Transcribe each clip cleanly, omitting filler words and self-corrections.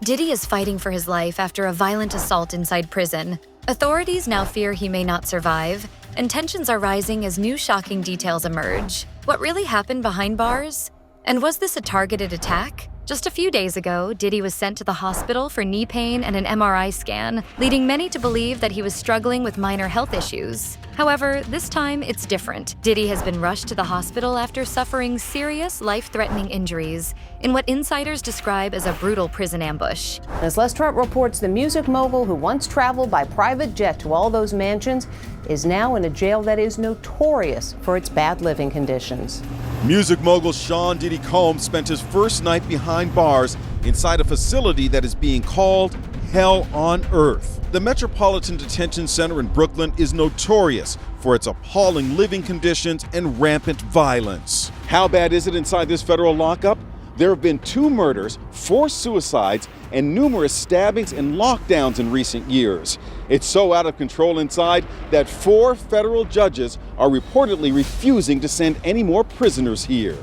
Diddy is fighting for his life after a violent assault inside prison. Authorities now fear he may not survive, and tensions are rising as new shocking details emerge. What really happened behind bars? And was this a targeted attack? Just a few days ago, Diddy was sent to the hospital for knee pain and an MRI scan, leading many to believe that he was struggling with minor health issues. However, this time it's different. Diddy has been rushed to the hospital after suffering serious, life-threatening injuries in what insiders describe as a brutal prison ambush. As Les Trent reports, the music mogul who once traveled by private jet to all those mansions is now in a jail that is notorious for its bad living conditions. Music mogul Sean Diddy Combs spent his first night behind bars inside a facility that is being called Hell on Earth. The Metropolitan Detention Center in Brooklyn is notorious for its appalling living conditions and rampant violence. How bad is it inside this federal lockup? There have been 2 murders, 4 suicides, and numerous stabbings and lockdowns in recent years. It's so out of control inside that 4 federal judges are reportedly refusing to send any more prisoners here.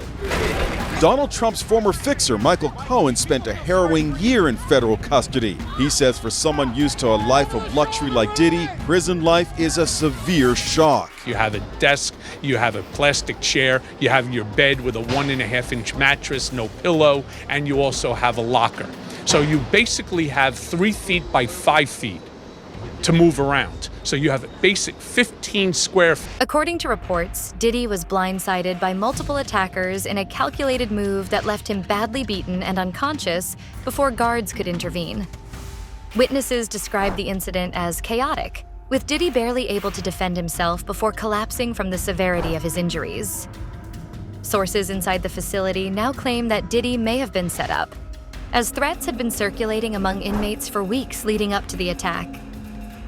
Donald Trump's former fixer, Michael Cohen, spent a harrowing year in federal custody. He says for someone used to a life of luxury like Diddy, prison life is a severe shock. You have a desk, you have a plastic chair, you have your bed with a 1.5-inch mattress, no pillow, and you also have a locker. So you basically have 3 feet by 5 feet to move around. So you have a basic 15 square feet. According to reports, Diddy was blindsided by multiple attackers in a calculated move that left him badly beaten and unconscious before guards could intervene. Witnesses described the incident as chaotic, with Diddy barely able to defend himself before collapsing from the severity of his injuries. Sources inside the facility now claim that Diddy may have been set up, as threats had been circulating among inmates for weeks leading up to the attack.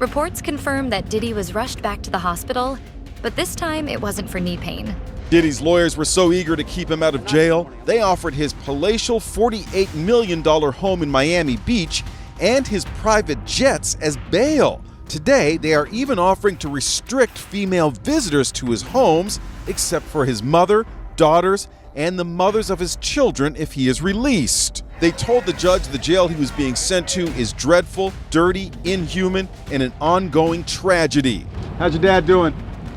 Reports confirm that Diddy was rushed back to the hospital, but this time it wasn't for knee pain. Diddy's lawyers were so eager to keep him out of jail, they offered his palatial $48 million home in Miami Beach and his private jets as bail. Today, they are even offering to restrict female visitors to his homes, except for his mother, daughters, and the mothers of his children if he is released. They told the judge the jail he was being sent to is dreadful, dirty, inhuman, and an ongoing tragedy. How's your dad doing?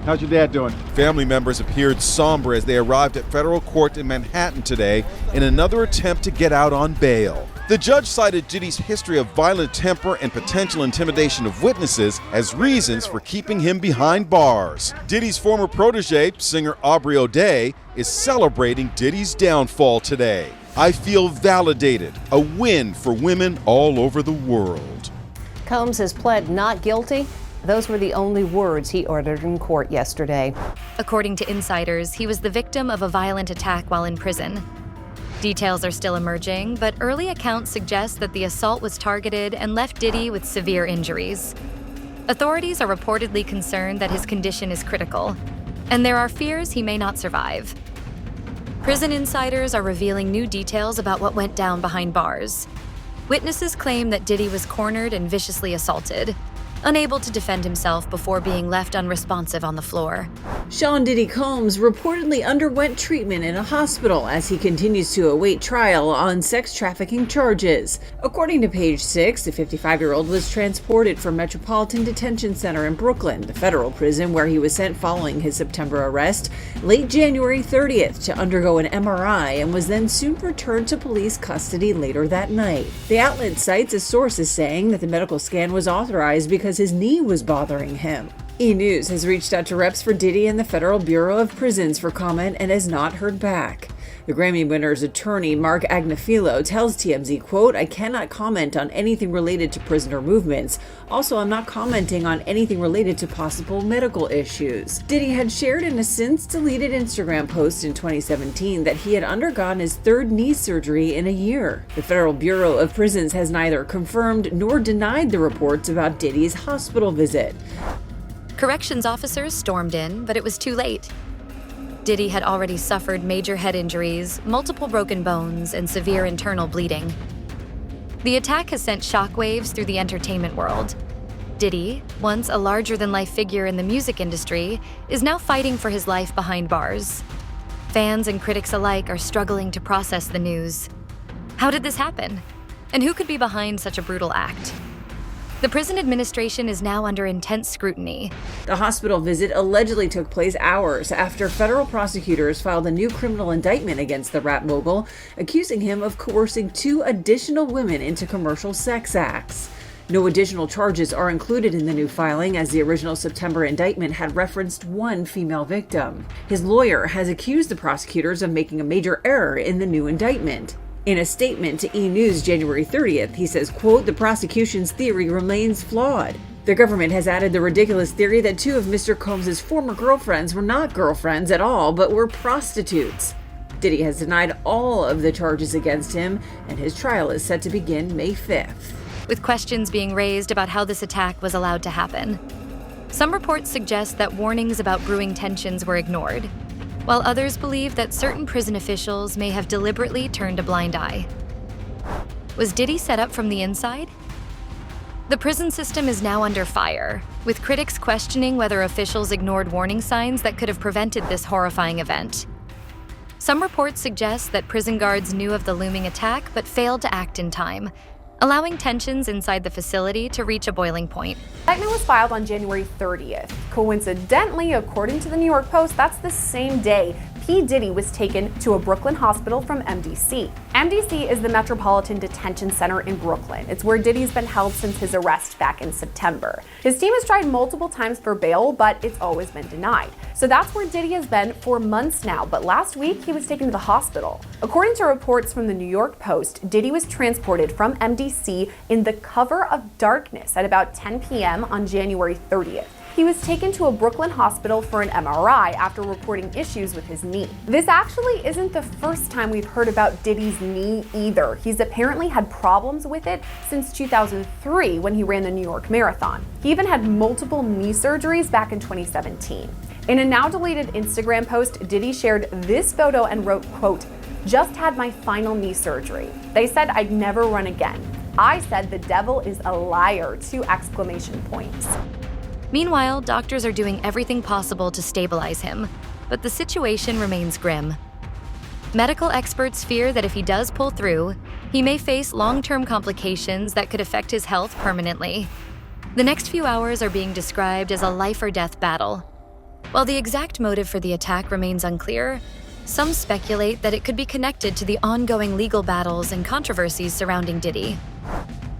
How's your dad doing? Family members appeared somber as they arrived at federal court in Manhattan today in another attempt to get out on bail. The judge cited Diddy's history of violent temper and potential intimidation of witnesses as reasons for keeping him behind bars. Diddy's former protege, singer Aubrey O'Day, is celebrating Diddy's downfall today. I feel validated, a win for women all over the world. Combs has pled not guilty. Those were the only words he uttered in court yesterday. According to insiders, he was the victim of a violent attack while in prison. Details are still emerging, but early accounts suggest that the assault was targeted and left Diddy with severe injuries. Authorities are reportedly concerned that his condition is critical, and there are fears he may not survive. Prison insiders are revealing new details about what went down behind bars. Witnesses claim that Diddy was cornered and viciously assaulted, unable to defend himself before being left unresponsive on the floor. Sean Diddy Combs reportedly underwent treatment in a hospital as he continues to await trial on sex trafficking charges. According to Page 6, the 55-year-old was transported from Metropolitan Detention Center in Brooklyn, the federal prison where he was sent following his September arrest, late January 30th to undergo an MRI and was then soon returned to police custody later that night. The outlet cites a source as saying that the medical scan was authorized because his knee was bothering him. E! News has reached out to reps for Diddy and the Federal Bureau of Prisons for comment and has not heard back. The Grammy winner's attorney, Mark Agnafilo, tells TMZ, quote, "I cannot comment on anything related to prisoner movements. Also, I'm not commenting on anything related to possible medical issues." Diddy had shared in a since-deleted Instagram post in 2017 that he had undergone his 3rd knee surgery in a year. The Federal Bureau of Prisons has neither confirmed nor denied the reports about Diddy's hospital visit. Corrections officers stormed in, but it was too late. Diddy had already suffered major head injuries, multiple broken bones, and severe internal bleeding. The attack has sent shockwaves through the entertainment world. Diddy, once a larger-than-life figure in the music industry, is now fighting for his life behind bars. Fans and critics alike are struggling to process the news. How did this happen? And who could be behind such a brutal act? The prison administration is now under intense scrutiny. The hospital visit allegedly took place hours after federal prosecutors filed a new criminal indictment against the rap mogul, accusing him of coercing 2 additional women into commercial sex acts. No additional charges are included in the new filing, as the original September indictment had referenced 1 female victim. His lawyer has accused the prosecutors of making a major error in the new indictment. In a statement to E! News January 30th, he says, quote, "The prosecution's theory remains flawed. The government has added the ridiculous theory that 2 of Mr. Combs' former girlfriends were not girlfriends at all, but were prostitutes." Diddy has denied all of the charges against him, and his trial is set to begin May 5th. With questions being raised about how this attack was allowed to happen. Some reports suggest that warnings about brewing tensions were ignored, while others believe that certain prison officials may have deliberately turned a blind eye. Was Diddy set up from the inside? The prison system is now under fire, with critics questioning whether officials ignored warning signs that could have prevented this horrifying event. Some reports suggest that prison guards knew of the looming attack but failed to act in time, allowing tensions inside the facility to reach a boiling point. Indictment was filed on January 30th. Coincidentally, according to the New York Post, that's the same day P. Diddy was taken to a Brooklyn hospital from MDC. MDC is the Metropolitan Detention Center in Brooklyn. It's where Diddy's been held since his arrest back in September. His team has tried multiple times for bail, but it's always been denied. So that's where Diddy has been for months now, but last week he was taken to the hospital. According to reports from the New York Post, Diddy was transported from MDC in the cover of darkness at about 10 p.m. on January 30th. He was taken to a Brooklyn hospital for an MRI after reporting issues with his knee. This actually isn't the first time we've heard about Diddy's knee either. He's apparently had problems with it since 2003 when he ran the New York Marathon. He even had multiple knee surgeries back in 2017. In a now deleted Instagram post, Diddy shared this photo and wrote, quote, "Just had my final knee surgery. They said I'd never run again. I said the devil is a liar, 2 exclamation points. Meanwhile, doctors are doing everything possible to stabilize him, but the situation remains grim. Medical experts fear that if he does pull through, he may face long-term complications that could affect his health permanently. The next few hours are being described as a life-or-death battle. While the exact motive for the attack remains unclear, some speculate that it could be connected to the ongoing legal battles and controversies surrounding Diddy.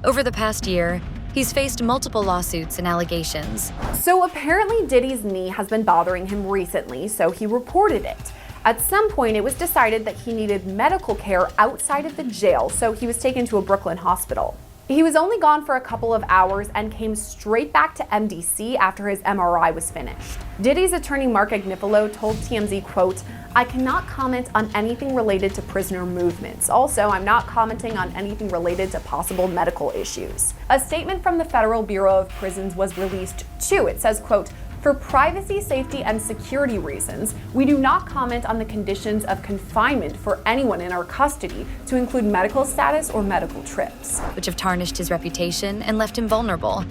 Over the past year, he's faced multiple lawsuits and allegations. So apparently Diddy's knee has been bothering him recently, so he reported it. At some point, it was decided that he needed medical care outside of the jail, so he was taken to a Brooklyn hospital. He was only gone for a couple of hours and came straight back to MDC after his MRI was finished. Diddy's attorney Mark Agnifilo told TMZ, quote, "I cannot comment on anything related to prisoner movements. Also, I'm not commenting on anything related to possible medical issues." A statement from the Federal Bureau of Prisons was released too. It says, quote, "For privacy, safety, and security reasons, we do not comment on the conditions of confinement for anyone in our custody, to include medical status or medical trips," which have tarnished his reputation and left him vulnerable.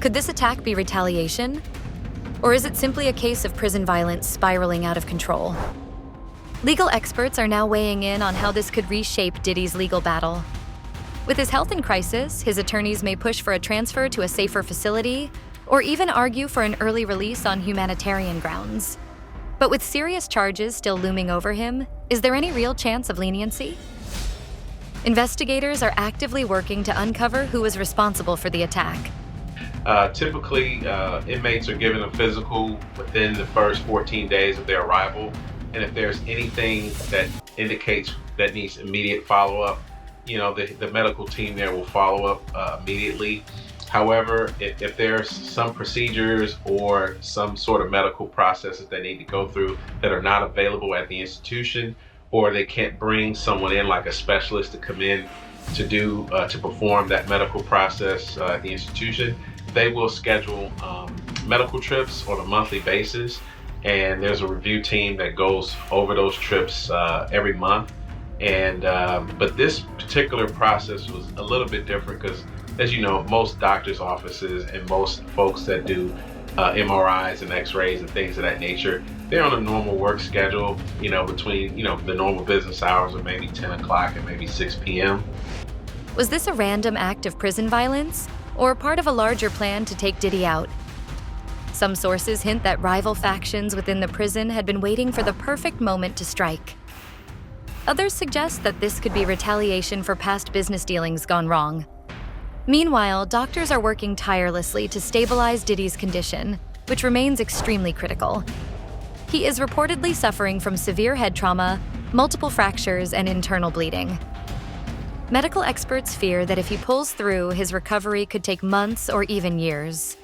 Could this attack be retaliation? Or is it simply a case of prison violence spiraling out of control? Legal experts are now weighing in on how this could reshape Diddy's legal battle. With his health in crisis, his attorneys may push for a transfer to a safer facility, or even argue for an early release on humanitarian grounds. But with serious charges still looming over him, is there any real chance of leniency? Investigators are actively working to uncover who was responsible for the attack. Typically, inmates are given a physical within the first 14 days of their arrival. And if there's anything that indicates that needs immediate follow-up, the medical team there will follow up immediately. However, if there's some procedures or some sort of medical processes they need to go through that are not available at the institution, or they can't bring someone in like a specialist to come in to perform that medical process at the institution, they will schedule medical trips on a monthly basis. And there's a review team that goes over those trips every month. But this particular process was a little bit different because, as you know, most doctors' offices and most folks that do MRIs and X-rays and things of that nature, they're on a normal work schedule, between, the normal business hours of maybe 10 o'clock and maybe 6 p.m. Was this a random act of prison violence, or part of a larger plan to take Diddy out? Some sources hint that rival factions within the prison had been waiting for the perfect moment to strike. Others suggest that this could be retaliation for past business dealings gone wrong. Meanwhile, doctors are working tirelessly to stabilize Diddy's condition, which remains extremely critical. He is reportedly suffering from severe head trauma, multiple fractures, and internal bleeding. Medical experts fear that if he pulls through, his recovery could take months or even years.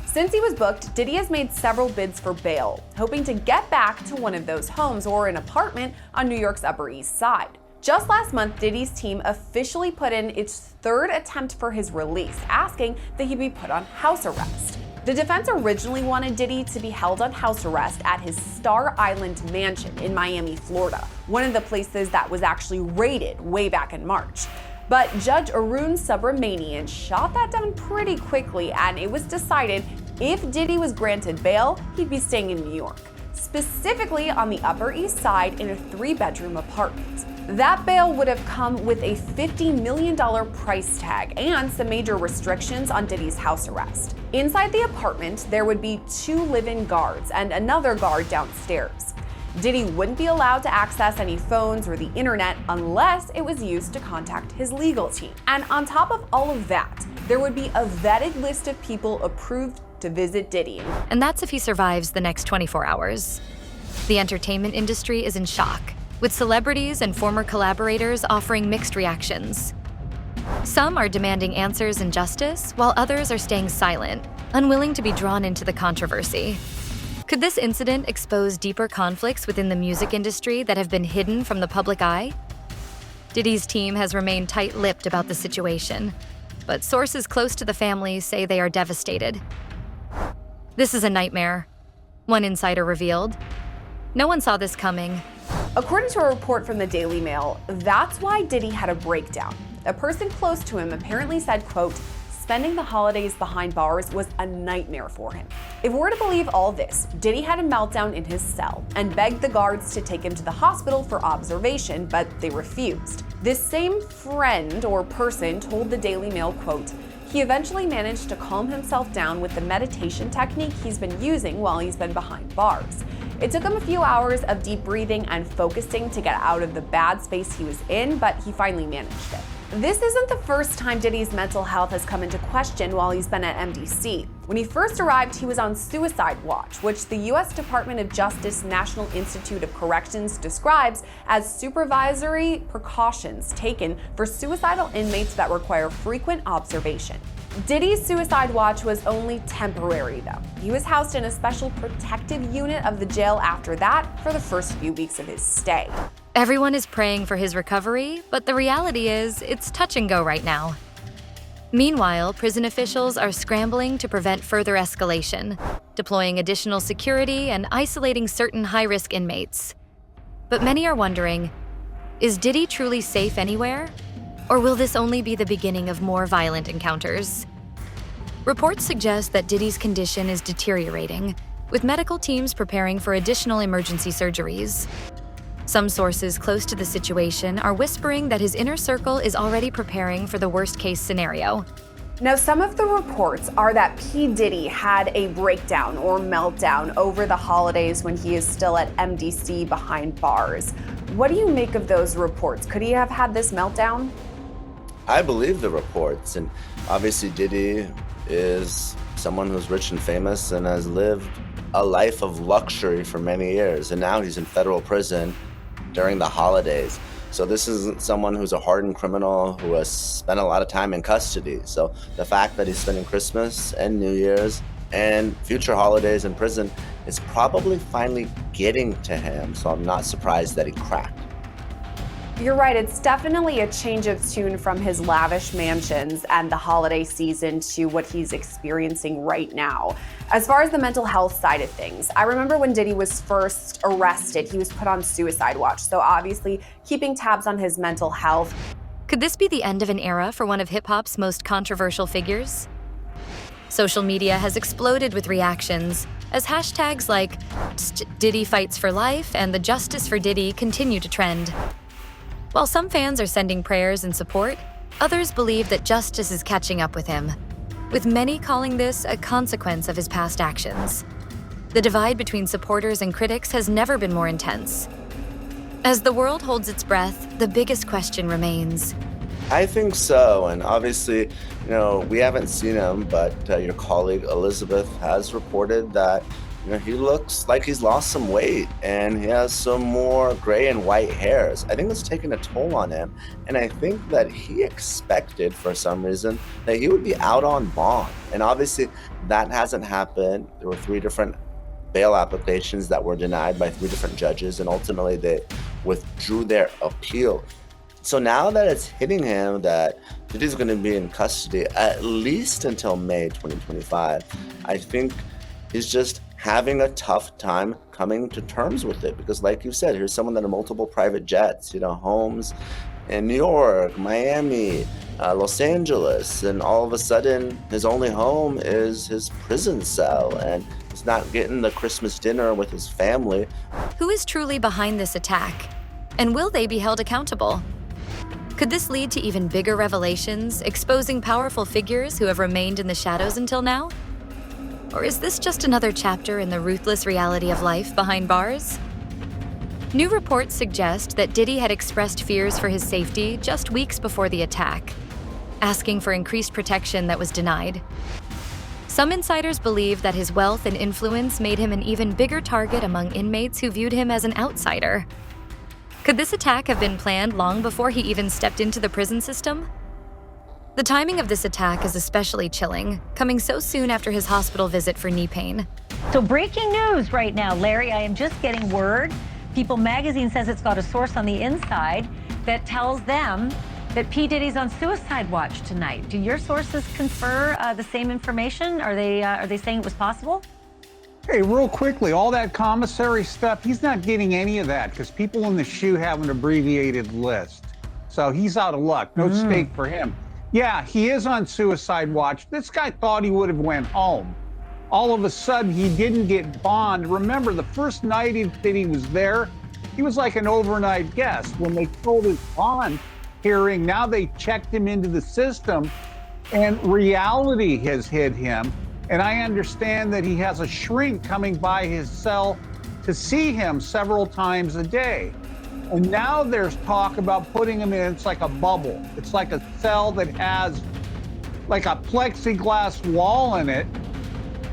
Since he was booked, Diddy has made several bids for bail, hoping to get back to one of those homes or an apartment on New York's Upper East Side. Just last month, Diddy's team officially put in its third attempt for his release, asking that he be put on house arrest. The defense originally wanted Diddy to be held on house arrest at his Star Island mansion in Miami, Florida, one of the places that was actually raided way back in March. But Judge Arun Subramanian shot that down pretty quickly, and it was decided if Diddy was granted bail, he'd be staying in New York, specifically on the Upper East Side in a 3-bedroom apartment. That bail would have come with a $50 million price tag and some major restrictions on Diddy's house arrest. Inside the apartment, there would be 2 live-in guards and another guard downstairs. Diddy wouldn't be allowed to access any phones or the internet unless it was used to contact his legal team. And on top of all of that, there would be a vetted list of people approved to visit Diddy. And that's if he survives the next 24 hours. The entertainment industry is in shock, with celebrities and former collaborators offering mixed reactions. Some are demanding answers and justice, while others are staying silent, unwilling to be drawn into the controversy. Could this incident expose deeper conflicts within the music industry that have been hidden from the public eye? Diddy's team has remained tight-lipped about the situation, but sources close to the family say they are devastated. "This is a nightmare," one insider revealed. "No one saw this coming." According to a report from the Daily Mail, that's why Diddy had a breakdown. A person close to him apparently said, quote, "Spending the holidays behind bars was a nightmare for him." If we're to believe all this, Diddy had a meltdown in his cell and begged the guards to take him to the hospital for observation, but they refused. This same friend or person told the Daily Mail, quote, "He eventually managed to calm himself down with the meditation technique he's been using while he's been behind bars. It took him a few hours of deep breathing and focusing to get out of the bad space he was in, but he finally managed it." This isn't the first time Diddy's mental health has come into question while he's been at MDC. When he first arrived, he was on suicide watch, which the U.S. Department of Justice National Institute of Corrections describes as supervisory precautions taken for suicidal inmates that require frequent observation. Diddy's suicide watch was only temporary, though. He was housed in a special protective unit of the jail after that for the first few weeks of his stay. Everyone is praying for his recovery, but the reality is it's touch and go right now. Meanwhile, prison officials are scrambling to prevent further escalation, deploying additional security and isolating certain high-risk inmates. But many are wondering, is Diddy truly safe anywhere? Or will this only be the beginning of more violent encounters? Reports suggest that Diddy's condition is deteriorating, with medical teams preparing for additional emergency surgeries. Some sources close to the situation are whispering that his inner circle is already preparing for the worst-case scenario. Now, some of the reports are that P. Diddy had a breakdown or meltdown over the holidays when he is still at MDC behind bars. What do you make of those reports? Could he have had this meltdown? I believe the reports, and obviously Diddy is someone who's rich and famous and has lived a life of luxury for many years, and now he's in federal prison during the holidays. So this isn't someone who's a hardened criminal who has spent a lot of time in custody. So the fact that he's spending Christmas and New Year's and future holidays in prison is probably finally getting to him. So I'm not surprised that he cracked. You're right, it's definitely a change of tune from his lavish mansions and the holiday season to what he's experiencing right now. As far as the mental health side of things, I remember when Diddy was first arrested, he was put on suicide watch, so obviously keeping tabs on his mental health. Could this be the end of an era for one of hip-hop's most controversial figures? Social media has exploded with reactions as hashtags like Diddy Fights for Life and the Justice for Diddy continue to trend. While some fans are sending prayers and support, Others believe that justice is catching up with him, with many calling this a consequence of his past actions. The divide between supporters and critics has never been more intense. As the world holds its breath, the biggest question remains. I think so, and obviously, we haven't seen him, but your colleague Elizabeth has reported that he looks like he's lost some weight and he has some more gray and white hairs. I think it's taken a toll on him, and I think that he expected, for some reason, that he would be out on bond, and obviously that hasn't happened. There were 3 different bail applications that were denied by 3 different judges, and ultimately they withdrew their appeal. So now that it's hitting him that Diddy's going to be in custody at least until May 2025, I think he's just having a tough time coming to terms with it. Because like you said, here's someone that had multiple private jets, homes in New York, Miami, Los Angeles, and all of a sudden his only home is his prison cell, and he's not getting the Christmas dinner with his family. Who is truly behind this attack? And will they be held accountable? Could this lead to even bigger revelations, exposing powerful figures who have remained in the shadows until now? Or is this just another chapter in the ruthless reality of life behind bars? New reports suggest that Diddy had expressed fears for his safety just weeks before the attack, asking for increased protection that was denied. Some insiders believe that his wealth and influence made him an even bigger target among inmates who viewed him as an outsider. Could this attack have been planned long before he even stepped into the prison system? The timing of this attack is especially chilling, coming so soon after his hospital visit for knee pain. So breaking news right now, Larry, I am just getting word. People magazine says it's got a source on the inside that tells them that P. Diddy's on suicide watch tonight. Do your sources confer the same information? Are they saying it was possible? Hey, real quickly, all that commissary stuff, he's not getting any of that because people in the SHU have an abbreviated list. So he's out of luck. No stake for him. Yeah, he is on suicide watch. This guy thought he would have went home. All of a sudden, he didn't get bond. Remember, the first night that he was there, he was like an overnight guest. When they told his bond hearing, now they checked him into the system, and reality has hit him. And I understand that he has a shrink coming by his cell to see him several times a day. And now there's talk about putting him in, it's like a bubble. It's like a cell that has like a plexiglass wall in it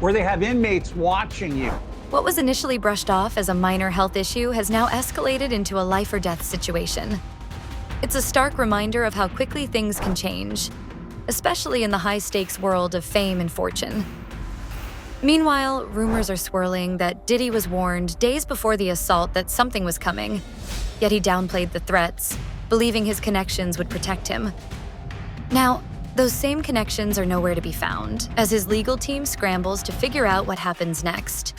where they have inmates watching you. What was initially brushed off as a minor health issue has now escalated into a life or death situation. It's a stark reminder of how quickly things can change, especially in the high-stakes world of fame and fortune. Meanwhile, rumors are swirling that Diddy was warned days before the assault that something was coming, yet he downplayed the threats, believing his connections would protect him. Now, those same connections are nowhere to be found, as his legal team scrambles to figure out what happens next.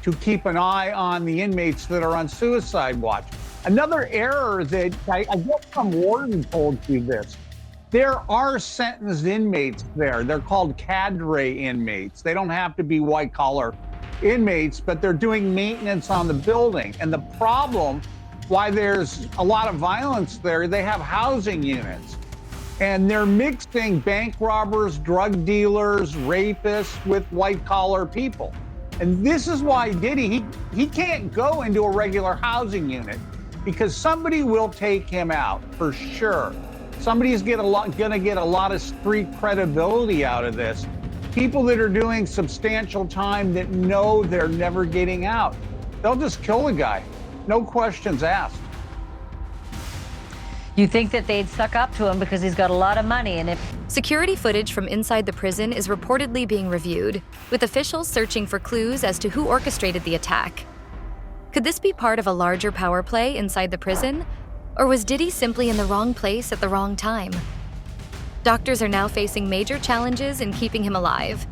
To keep an eye on the inmates that are on suicide watch. Another error that I guess some warden told you this. There are sentenced inmates there. They're called cadre inmates. They don't have to be white-collar inmates, but they're doing maintenance on the building. And the problem, why there's a lot of violence there, they have housing units. And they're mixing bank robbers, drug dealers, rapists with white-collar people. And this is why Diddy, he can't go into a regular housing unit because somebody will take him out for sure. Somebody's gonna get a lot of street credibility out of this. People that are doing substantial time that know they're never getting out. They'll just kill the guy, no questions asked. You think that they'd suck up to him because he's got a lot of money, and if... Security footage from inside the prison is reportedly being reviewed, with officials searching for clues as to who orchestrated the attack. Could this be part of a larger power play inside the prison? Or was Diddy simply in the wrong place at the wrong time? Doctors are now facing major challenges in keeping him alive.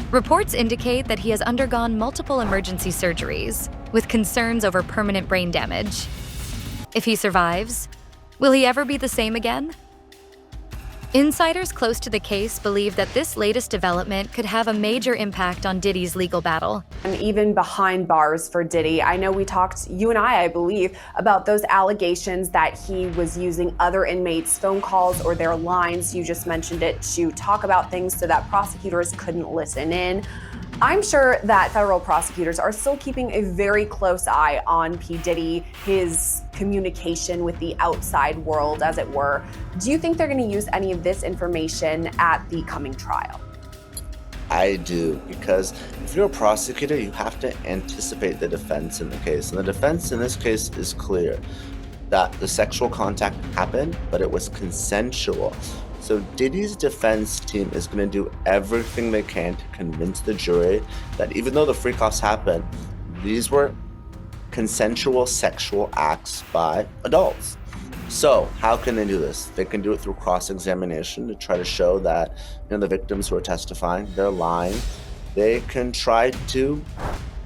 Reports indicate that he has undergone multiple emergency surgeries, with concerns over permanent brain damage. If he survives, will he ever be the same again? Insiders close to the case believe that this latest development could have a major impact on Diddy's legal battle. And even behind bars for Diddy, I know we talked, you and I believe, about those allegations that he was using other inmates' phone calls or their lines, you just mentioned it, to talk about things so that prosecutors couldn't listen in. I'm sure that federal prosecutors are still keeping a very close eye on P. Diddy, his communication with the outside world, as it were. Do you think they're going to use any of this information at the coming trial? I do, because if you're a prosecutor, you have to anticipate the defense in the case. And the defense in this case is clear, that the sexual contact happened, but it was consensual. So Diddy's defense team is going to do everything they can to convince the jury that even though the freak-offs happened, these were consensual sexual acts by adults. So how can they do this? They can do it through cross-examination to try to show that the victims who are testifying, they're lying. They can try to...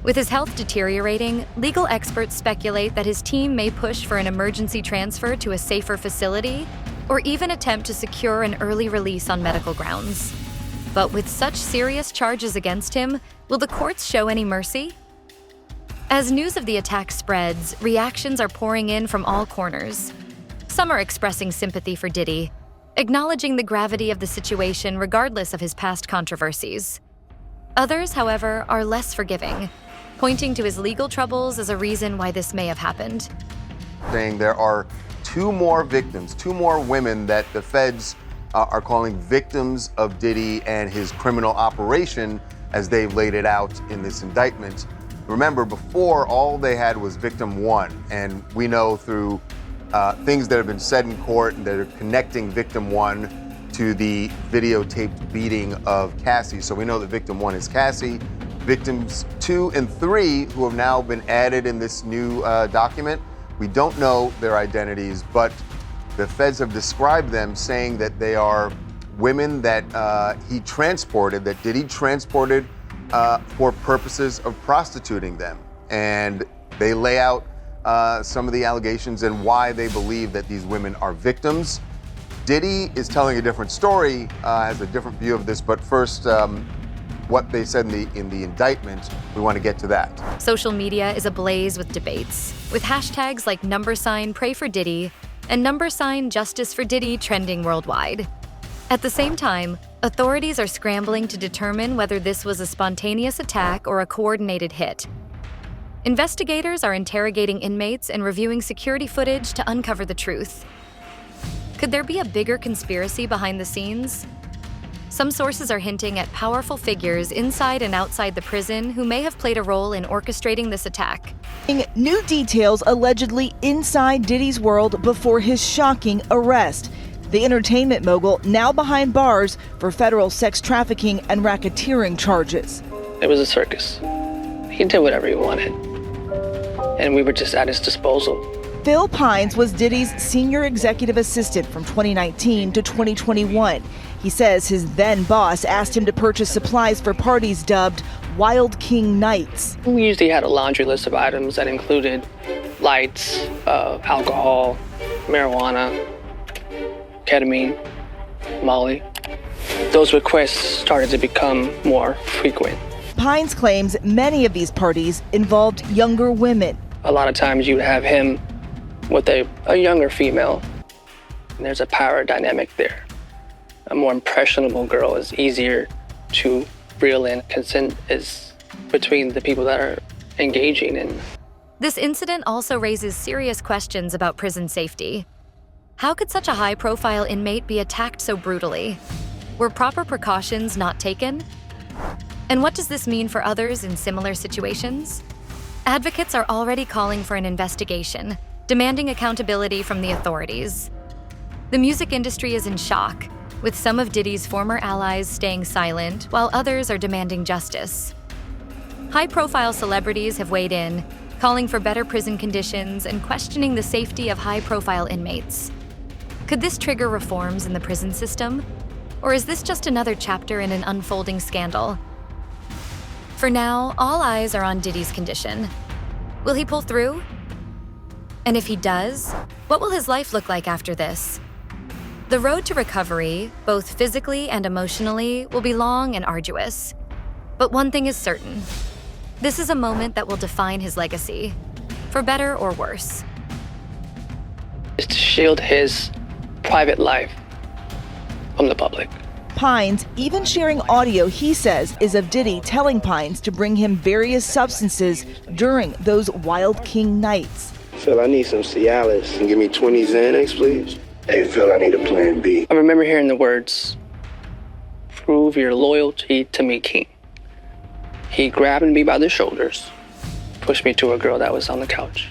With his health deteriorating, legal experts speculate that his team may push for an emergency transfer to a safer facility, or even attempt to secure an early release on medical grounds. But with such serious charges against him, will the courts show any mercy? As news of the attack spreads, reactions are pouring in from all corners. Some are expressing sympathy for Diddy, acknowledging the gravity of the situation regardless of his past controversies. Others, however, are less forgiving, pointing to his legal troubles as a reason why this may have happened. Saying there are two more victims, two more women that the feds are calling victims of Diddy and his criminal operation as they've laid it out in this indictment. Remember, before, all they had was victim one, and we know through things that have been said in court that are connecting victim one to the videotaped beating of Cassie. So we know that victim one is Cassie. Victims 2 and 3, who have now been added in this new document, we don't know their identities, but the feds have described them, saying that they are women that he transported, that Diddy transported for purposes of prostituting them. And they lay out some of the allegations and why they believe that these women are victims. Diddy is telling a different story, has a different view of this, but first, what they said in the indictment, we want to get to that. Social media is ablaze with debates, with hashtags like #Pray for Diddy and #Justice for Diddy trending worldwide. At the same time, authorities are scrambling to determine whether this was a spontaneous attack or a coordinated hit. Investigators are interrogating inmates and reviewing security footage to uncover the truth. Could there be a bigger conspiracy behind the scenes? Some sources are hinting at powerful figures inside and outside the prison who may have played a role in orchestrating this attack. New details allegedly inside Diddy's world before his shocking arrest. The entertainment mogul now behind bars for federal sex trafficking and racketeering charges. It was a circus. He did whatever he wanted, and we were just at his disposal. Phil Pines was Diddy's senior executive assistant from 2019 to 2021. He says his then boss asked him to purchase supplies for parties dubbed Wild King Nights. We usually had a laundry list of items that included lights, alcohol, marijuana, ketamine, Molly. Those requests started to become more frequent. Pines claims many of these parties involved younger women. A lot of times you'd have him with a younger female, and there's a power dynamic there. A more impressionable girl is easier to reel in. Consent is between the people that are engaging in. This incident also raises serious questions about prison safety. How could such a high-profile inmate be attacked so brutally? Were proper precautions not taken? And what does this mean for others in similar situations? Advocates are already calling for an investigation, demanding accountability from the authorities. The music industry is in shock, with some of Diddy's former allies staying silent while others are demanding justice. High-profile celebrities have weighed in, calling for better prison conditions and questioning the safety of high-profile inmates. Could this trigger reforms in the prison system? Or is this just another chapter in an unfolding scandal? For now, all eyes are on Diddy's condition. Will he pull through? And if he does, what will his life look like after this? The road to recovery, both physically and emotionally, will be long and arduous. But one thing is certain. This is a moment that will define his legacy, for better or worse. Is to shield his private life from the public. Pines even sharing audio he says is of Diddy telling Pines to bring him various substances during those Wild King nights. Phil, I need some Cialis and give me 20 Xanax, please. Hey, Phil, I need a plan B. I remember hearing the words, "Prove your loyalty to me, King." He grabbed me by the shoulders, pushed me to a girl that was on the couch.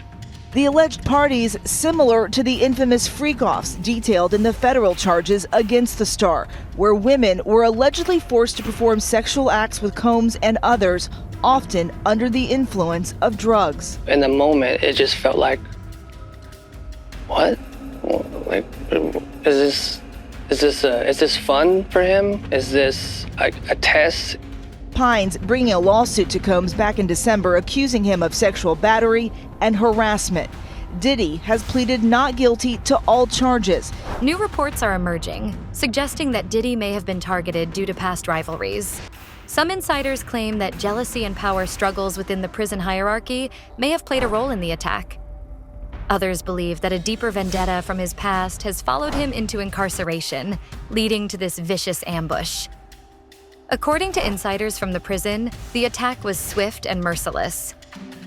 The alleged parties similar to the infamous freak-offs detailed in the federal charges against the star, where women were allegedly forced to perform sexual acts with Combs and others, often under the influence of drugs. In the moment, it just felt like, what? Like, is this fun for him? Is this like a test? Pines bringing a lawsuit to Combs back in December accusing him of sexual battery and harassment. Diddy has pleaded not guilty to all charges. New reports are emerging, suggesting that Diddy may have been targeted due to past rivalries. Some insiders claim that jealousy and power struggles within the prison hierarchy may have played a role in the attack. Others believe that a deeper vendetta from his past has followed him into incarceration, leading to this vicious ambush. According to insiders from the prison, the attack was swift and merciless.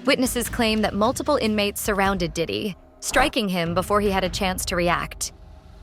Witnesses claim that multiple inmates surrounded Diddy, striking him before he had a chance to react.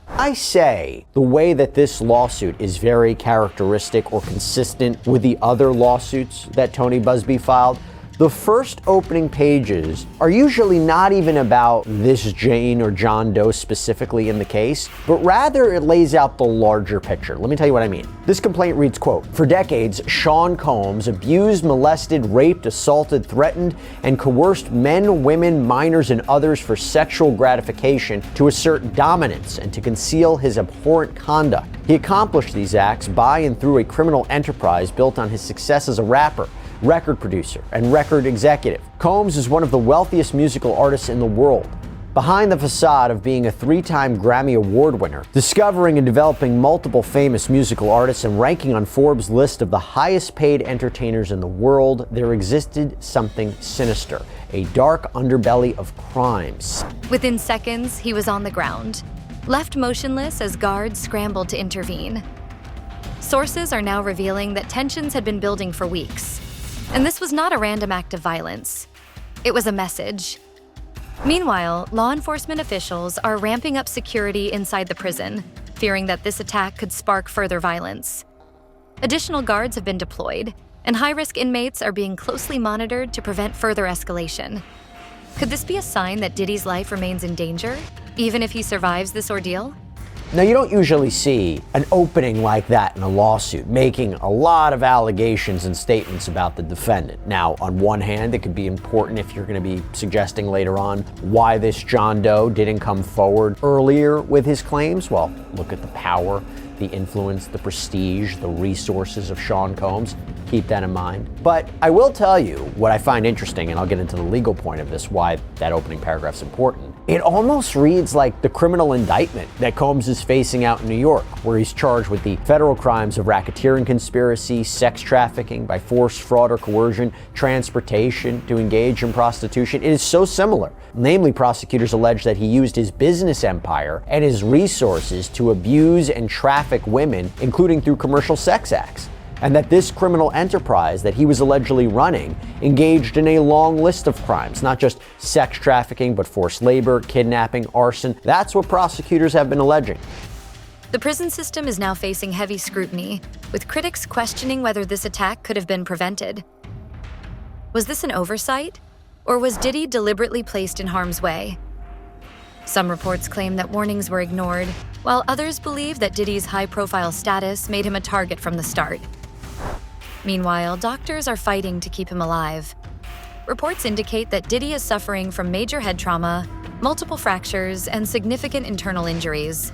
I say the way that this lawsuit is very characteristic or consistent with the other lawsuits that Tony Busby filed. The first opening pages are usually not even about this Jane or John Doe specifically in the case, but rather it lays out the larger picture. Let me tell you what I mean. This complaint reads, quote, "For decades, Sean Combs abused, molested, raped, assaulted, threatened, and coerced men, women, minors, and others for sexual gratification to assert dominance and to conceal his abhorrent conduct. He accomplished these acts by and through a criminal enterprise built on his success as a rapper, record producer, and record executive. Combs is one of the wealthiest musical artists in the world. Behind the facade of being a 3-time Grammy Award winner, discovering and developing multiple famous musical artists, and ranking on Forbes' list of the highest paid entertainers in the world, there existed something sinister, a dark underbelly of crimes." Within seconds, he was on the ground, left motionless as guards scrambled to intervene. Sources are now revealing that tensions had been building for weeks. And this was not a random act of violence. It was a message. Meanwhile, law enforcement officials are ramping up security inside the prison, fearing that this attack could spark further violence. Additional guards have been deployed, and high-risk inmates are being closely monitored to prevent further escalation. Could this be a sign that Diddy's life remains in danger, even if he survives this ordeal? Now, you don't usually see an opening like that in a lawsuit, making a lot of allegations and statements about the defendant. Now, on one hand, it could be important if you're going to be suggesting later on why this John Doe didn't come forward earlier with his claims. Well, look at the power, the influence, the prestige, the resources of Sean Combs. Keep that in mind. But I will tell you what I find interesting, and I'll get into the legal point of this, why that opening paragraph's important. It almost reads like the criminal indictment that Combs is facing out in New York, where he's charged with the federal crimes of racketeering conspiracy, sex trafficking by force, fraud, or coercion, transportation to engage in prostitution. It is so similar. Namely, prosecutors allege that he used his business empire and his resources to abuse and traffic women, including through commercial sex acts. And that this criminal enterprise that he was allegedly running engaged in a long list of crimes, not just sex trafficking, but forced labor, kidnapping, arson. That's what prosecutors have been alleging. The prison system is now facing heavy scrutiny, with critics questioning whether this attack could have been prevented. Was this an oversight, or was Diddy deliberately placed in harm's way? Some reports claim that warnings were ignored, while others believe that Diddy's high-profile status made him a target from the start. Meanwhile, doctors are fighting to keep him alive. Reports indicate that Diddy is suffering from major head trauma, multiple fractures, and significant internal injuries.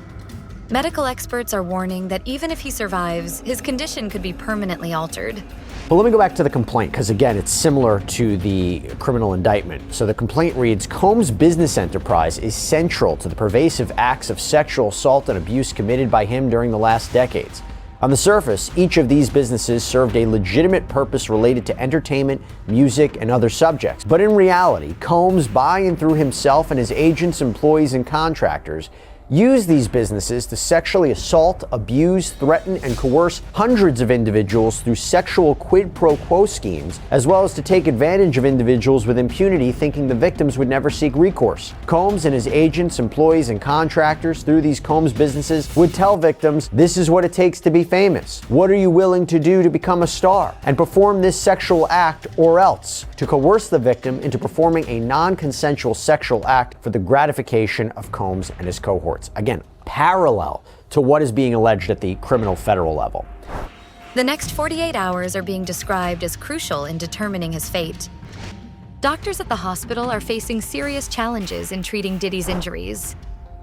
Medical experts are warning that even if he survives, his condition could be permanently altered. But let me go back to the complaint, because again, it's similar to the criminal indictment. So the complaint reads, Combs' business enterprise is central to the pervasive acts of sexual assault and abuse committed by him during the last decades. On the surface, each of these businesses served a legitimate purpose related to entertainment, music, and other subjects. But in reality, Combs, by and through himself and his agents, employees, and contractors, use these businesses to sexually assault, abuse, threaten, and coerce hundreds of individuals through sexual quid pro quo schemes, as well as to take advantage of individuals with impunity thinking the victims would never seek recourse. Combs and his agents, employees, and contractors through these Combs businesses would tell victims, this is what it takes to be famous. What are you willing to do to become a star? And perform this sexual act or else, to coerce the victim into performing a non-consensual sexual act for the gratification of Combs and his cohorts. Again, parallel to what is being alleged at the criminal federal level. The next 48 hours are being described as crucial in determining his fate. Doctors at the hospital are facing serious challenges in treating Diddy's injuries.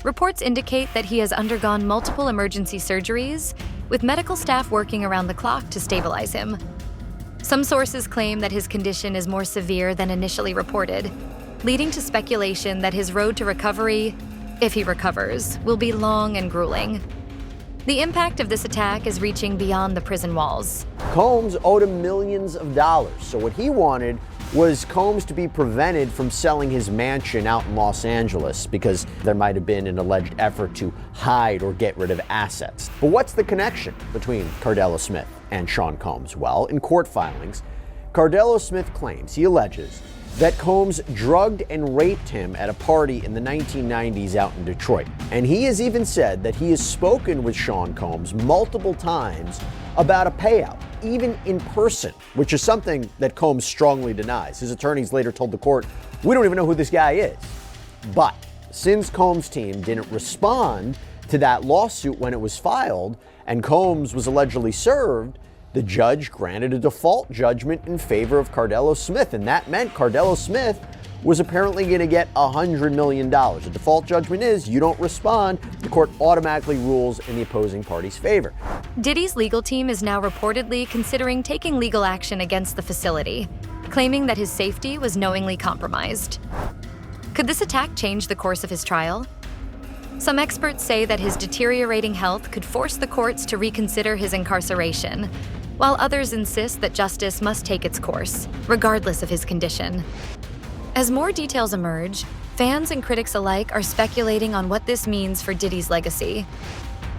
Reports indicate that he has undergone multiple emergency surgeries, with medical staff working around the clock to stabilize him. Some sources claim that his condition is more severe than initially reported, leading to speculation that his road to recovery, if he recovers, will be long and grueling. The impact of this attack is reaching beyond the prison walls. Combs owed him millions of dollars, so what he wanted was Combs to be prevented from selling his mansion out in Los Angeles because there might have been an alleged effort to hide or get rid of assets. But what's the connection between Cardella Smith and Sean Combs? Well, in court filings, Cardella Smith claims, he alleges, that Combs drugged and raped him at a party in the 1990s out in Detroit. And he has even said that he has spoken with Sean Combs multiple times about a payout, even in person, which is something that Combs strongly denies. His attorneys later told the court, we don't even know who this guy is. But since Combs' team didn't respond to that lawsuit when it was filed, and Combs was allegedly served, the judge granted a default judgment in favor of Cardella Smith, and that meant Cardella Smith was apparently going to get $100 million. The default judgment is you don't respond, the court automatically rules in the opposing party's favor. Diddy's legal team is now reportedly considering taking legal action against the facility, claiming that his safety was knowingly compromised. Could this attack change the course of his trial? Some experts say that his deteriorating health could force the courts to reconsider his incarceration, while others insist that justice must take its course, regardless of his condition. As more details emerge, fans and critics alike are speculating on what this means for Diddy's legacy.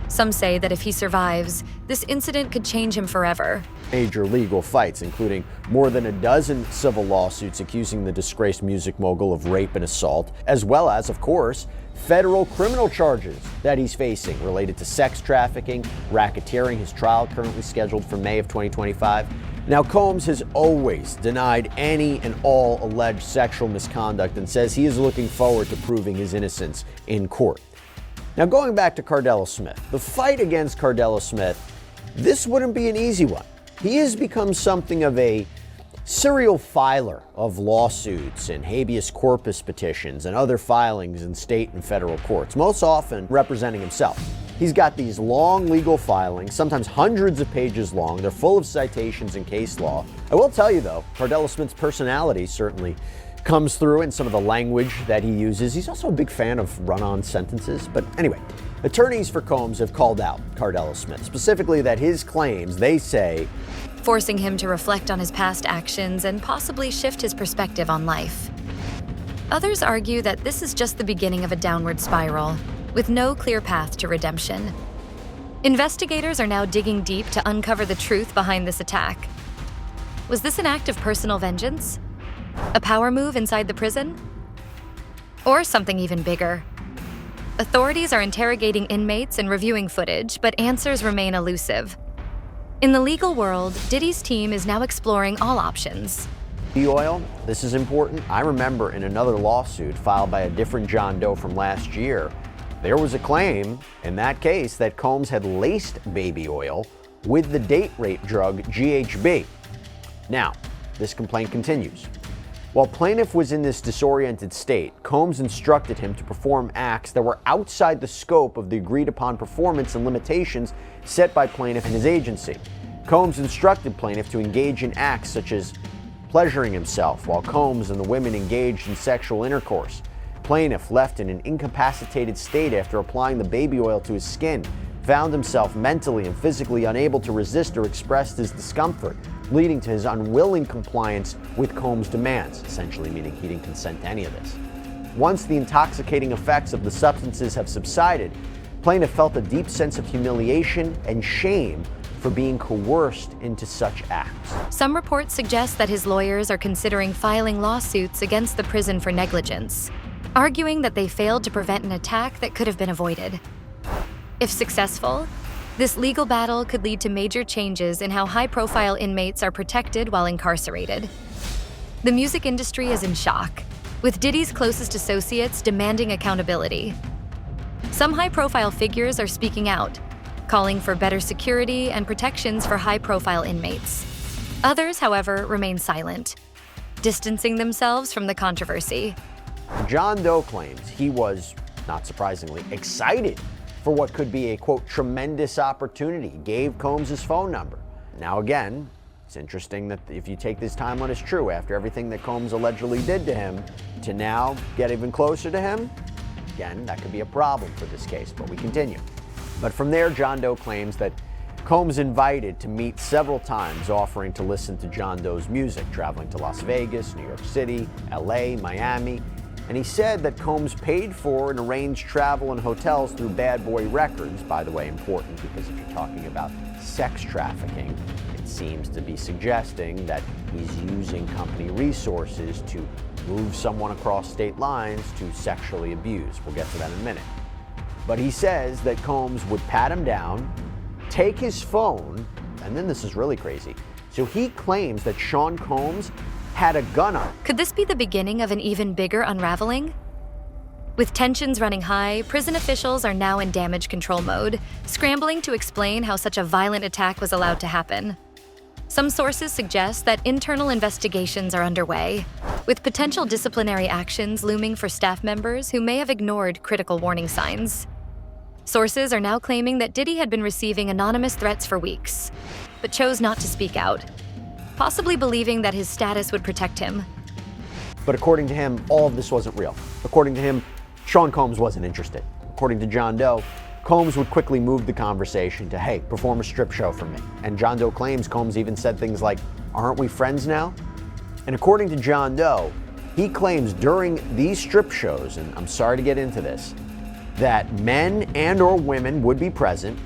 Some say that if he survives, this incident could change him forever. Major legal fights, including more than a dozen civil lawsuits accusing the disgraced music mogul of rape and assault, as well as, of course, federal criminal charges that he's facing related to sex trafficking, racketeering. His trial currently scheduled for May of 2025. Now, Combs has always denied any and all alleged sexual misconduct and says he is looking forward to proving his innocence in court. Now, going back to Cardella Smith, the fight against Cardella Smith, this wouldn't be an easy one. He has become something of a serial filer of lawsuits and habeas corpus petitions and other filings in state and federal courts, most often representing himself. He's got these long legal filings, sometimes hundreds of pages long. They're full of citations and case law. I will tell you, though, Cardella Smith's personality certainly comes through in some of the language that he uses. He's also a big fan of run-on sentences. But anyway, attorneys for Combs have called out Cardella Smith, specifically that his claims, they say, forcing him to reflect on his past actions and possibly shift his perspective on life. Others argue that this is just the beginning of a downward spiral, with no clear path to redemption. Investigators are now digging deep to uncover the truth behind this attack. Was this an act of personal vengeance? A power move inside the prison? Or something even bigger? Authorities are interrogating inmates and reviewing footage, but answers remain elusive. In the legal world, Diddy's team is now exploring all options. Oil, this is important. I remember in another lawsuit filed by a different John Doe from last year, there was a claim in that case that Combs had laced baby oil with the date rape drug GHB. Now, this complaint continues. While plaintiff was in this disoriented state, Combs instructed him to perform acts that were outside the scope of the agreed-upon performance and limitations set by plaintiff and his agency. Combs instructed plaintiff to engage in acts such as pleasuring himself while Combs and the women engaged in sexual intercourse. Plaintiff, left in an incapacitated state after applying the baby oil to his skin, found himself mentally and physically unable to resist or express his discomfort, leading to his unwilling compliance with Combs' demands, essentially meaning he didn't consent to any of this. Once the intoxicating effects of the substances have subsided, plaintiff felt a deep sense of humiliation and shame for being coerced into such acts. Some reports suggest that his lawyers are considering filing lawsuits against the prison for negligence, arguing that they failed to prevent an attack that could have been avoided. If successful, this legal battle could lead to major changes in how high-profile inmates are protected while incarcerated. The music industry is in shock, with Diddy's closest associates demanding accountability. Some high-profile figures are speaking out, calling for better security and protections for high-profile inmates. Others, however, remain silent, distancing themselves from the controversy. John Doe claims he was, not surprisingly, excited for what could be a, quote, tremendous opportunity. He gave Combs his phone number. Now again, it's interesting that if you take this timeline as true, after everything that Combs allegedly did to him, to now get even closer to him, again, that could be a problem for this case, but we continue. But from there, John Doe claims that Combs invited to meet several times, offering to listen to John Doe's music, traveling to Las Vegas, New York City, LA, Miami. And he said that Combs paid for and arranged travel and hotels through Bad Boy Records. By the way, important because if you're talking about sex trafficking, it seems to be suggesting that he's using company resources to move someone across state lines to sexually abuse. We'll get to that in a minute. But he says that Combs would pat him down, take his phone, and then this is really crazy. So he claims that Sean Combs had a gun on. Could this be the beginning of an even bigger unraveling? With tensions running high, prison officials are now in damage control mode, scrambling to explain how such a violent attack was allowed to happen. Some sources suggest that internal investigations are underway, with potential disciplinary actions looming for staff members who may have ignored critical warning signs. Sources are now claiming that Diddy had been receiving anonymous threats for weeks, but chose not to speak out, possibly believing that his status would protect him. But according to him, all of this wasn't real. According to him, Sean Combs wasn't interested. According to John Doe, Combs would quickly move the conversation to, hey, perform a strip show for me. And John Doe claims Combs even said things like, aren't we friends now? And according to John Doe, he claims during these strip shows, and I'm sorry to get into this, that men and or women would be present.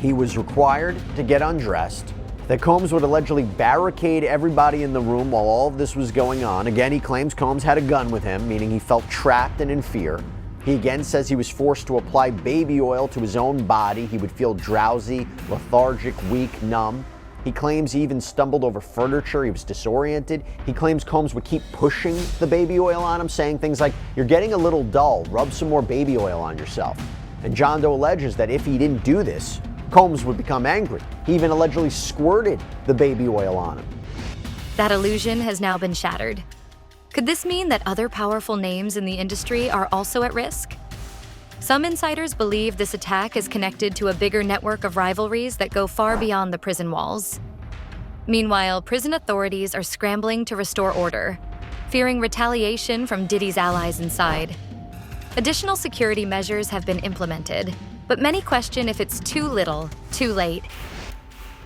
He was required to get undressed, that Combs would allegedly barricade everybody in the room while all of this was going on. Again, he claims Combs had a gun with him, meaning he felt trapped and in fear. He again says he was forced to apply baby oil to his own body. He would feel drowsy, lethargic, weak, numb. He claims he even stumbled over furniture. He was disoriented. He claims Combs would keep pushing the baby oil on him, saying things like, you're getting a little dull, rub some more baby oil on yourself. And John Doe alleges that if he didn't do this, Combs would become angry. He even allegedly squirted the baby oil on him. That illusion has now been shattered. Could this mean that other powerful names in the industry are also at risk? Some insiders believe this attack is connected to a bigger network of rivalries that go far beyond the prison walls. Meanwhile, prison authorities are scrambling to restore order, fearing retaliation from Diddy's allies inside. Additional security measures have been implemented, but many question if it's too little, too late.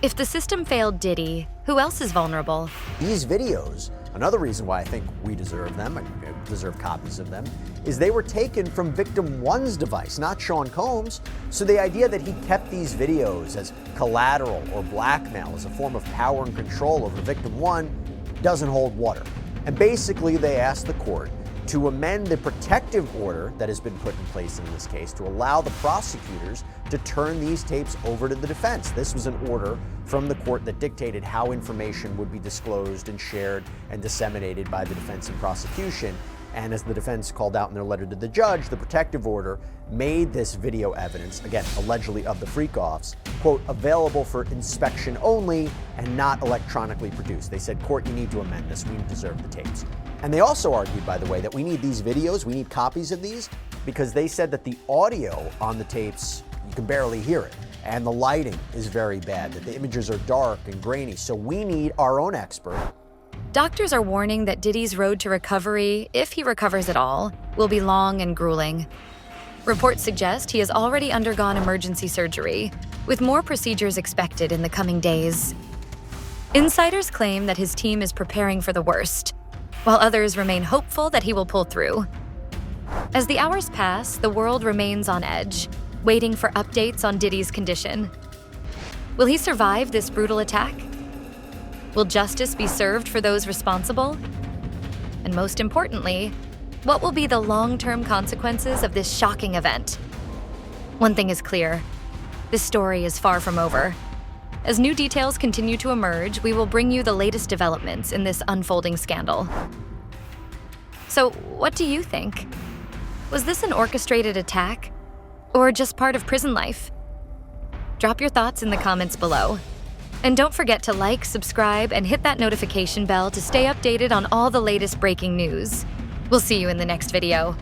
If the system failed Diddy, who else is vulnerable? These videos, another reason why I think we deserve them, and deserve copies of them, is they were taken from victim one's device, not Sean Combs. So the idea that he kept these videos as collateral or blackmail as a form of power and control over victim one doesn't hold water. And basically they asked the court to amend the protective order that has been put in place in this case to allow the prosecutors to turn these tapes over to the defense. This was an order from the court that dictated how information would be disclosed and shared and disseminated by the defense and prosecution. And as the defense called out in their letter to the judge, the protective order made this video evidence, again, allegedly of the freak-offs, quote, available for inspection only and not electronically produced. They said, court, you need to amend this. We deserve the tapes. And they also argued, by the way, that we need these videos, we need copies of these, because they said that the audio on the tapes, you can barely hear it. And the lighting is very bad, that the images are dark and grainy. So we need our own expert. Doctors are warning that Diddy's road to recovery, if he recovers at all, will be long and grueling. Reports suggest he has already undergone emergency surgery, with more procedures expected in the coming days. Insiders claim that his team is preparing for the worst, while others remain hopeful that he will pull through. As the hours pass, the world remains on edge, waiting for updates on Diddy's condition. Will he survive this brutal attack? Will justice be served for those responsible? And most importantly, what will be the long-term consequences of this shocking event? One thing is clear: this story is far from over. As new details continue to emerge, we will bring you the latest developments in this unfolding scandal. So, what do you think? Was this an orchestrated attack? Or just part of prison life? Drop your thoughts in the comments below. And don't forget to like, subscribe, and hit that notification bell to stay updated on all the latest breaking news. We'll see you in the next video.